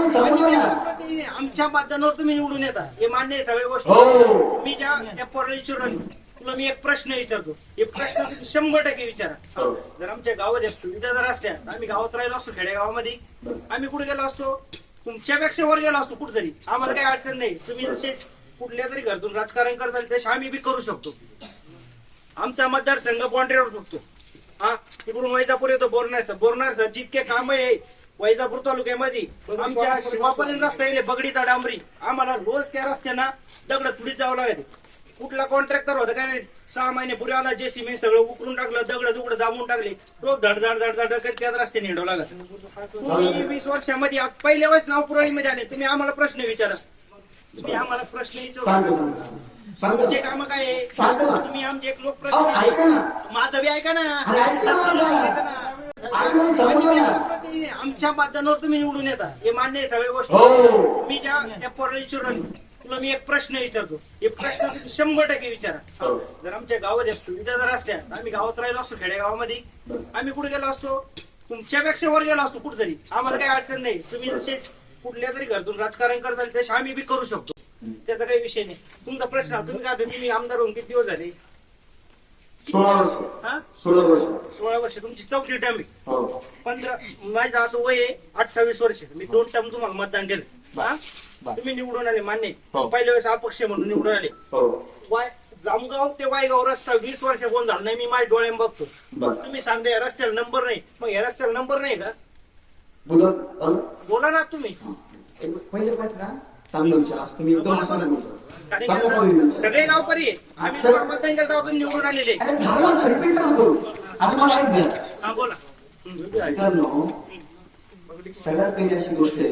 आम्हाला समजलं ना. आमच्या मतदानावर तुम्ही निवडून येता हे मान्य आहे सगळ्या गोष्टी. हो. मी त्या पोराला विचारलं तुला मी एक प्रश्न विचारतो, एक प्रश्न तुम्ही 100% विचारा. जर आमच्या गावात या सुविधा जर असल्या तर आम्ही गावात राहिलो असतो, खेडेगावामध्ये आम्ही कुठे गेलो असतो, तुमच्यापेक्षा वर गेलो असतो कुठेतरी. आम्हाला काही अडचण नाही. तुम्ही जसे कुठल्या तरी घरातून राजकारण करताल तसे आम्ही बी करू शकतो. आमचा मतदारसंघ बाँड्रीवर सुटतो. हा, तिकडून वैजापूर येतो बोरणार जितके काम आहे वैजापूर तालुक्यामध्ये आमच्या शिवापर्यंत रस्ता येईल बगडीचा डांबरी. आम्हाला रोज त्या रस्त्याना दगड थोडी जावं लागते. कुठला कॉन्ट्रॅक्टर होता काय 6 महिने पुढे आला, जेसीबी सगळं उकरून टाकलं, दगड दाबून टाकले, रोज धड धड धड धड करत त्याच रस्त्याने हिंडव लागत. तुम्ही 20 वर्षामध्ये आज पहिल्या वेळेस नाव पुरळीमध्ये आले. तुम्ही आम्हाला प्रश्न विचारा. तुम्ही आम्हाला प्रश्न विचारू. तुमचे काम काय आहे तुम्ही आमचे एक लोकप्रतिनिधी. माझं बी ऐका ना. आमच्या मतदानावर तुम्ही निवडून येता हे मान्य आहे सगळ्या गोष्टी. मी त्या पोराला विचारलं तुला मी एक प्रश्न विचारतो, एक प्रश्न तुम्ही 100% विचारा. जर आमच्या गावात या सुविधा जर असल्या तर आम्ही गावात राहिलो असतो, खेडेगावामध्ये आम्ही कुठे गेलो असतो, तुमच्यापेक्षा वर गेलो असतो कुठेतरी. आम्हाला काही अडचण नाही. तुम्ही जसे कुठल्या तरी घरातून राजकारण करताल तसे आम्ही बी करू शकतो. त्याचा काही विषय नाही. तुमचा प्रश्न तुम्ही काय तुम्ही आमदार होऊन किती दिवस झाले? 16 वर्ष. तुमची 4थी टर्म आहे. 15 माझं आता वय आहे 28 वर्ष. मी 2 टर्म तुम्हाला मतदान केलं. तुम्ही निवडून आले मान्य. पहिल्या वेळेस अपक्ष म्हणून निवडून आले. जामगाव ते वायगाव रस्ता 20 वर्ष कोण झाला नाही. मी माझ्या डोळ्याने बघतो. तुम्ही सांगता या रस्त्याला नंबर नाही, मग या रस्त्याला नंबर नाही का? बोला ना तुम्ही. सगळे गावकरी आम्ही मतदान केलं तेव्हा निवडून आलेले. हा बोला. सगळ्यात पहिली अशी गोष्ट आहे,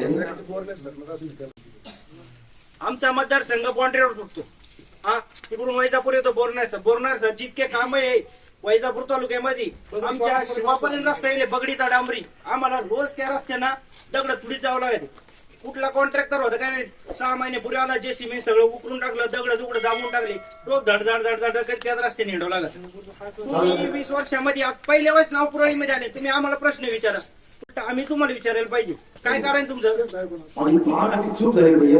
आमचा मतदारसंघ बाँड्रीवर सुटतो. हा, तिकडून वैजापूर येतो बोरणार जितके काम आहे वैजापूर तालुक्यामध्ये आमच्या शिवापर्यंत रस्ता येईल बगडीचा डांबरी. आम्हाला रोज त्या रस्त्याना दगड थोडी जावं लागते. कुठला कॉन्ट्रॅक्टर होता काय 6 महिने पुढे आला, जेसीबी सगळं उकरून टाकलं, दगड दाबून टाकले, रोज धड धड धड धड करत त्याच रस्त्याने हिंडव लागत. तुम्ही 20 वर्षामध्ये आज पहिल्या वेळेस नाव पुरळीमध्ये आले. तुम्ही आम्हाला प्रश्न विचारा. आम्ही तुम्हाला विचारायला पाहिजे काय कारण तुमचं. चूक झाली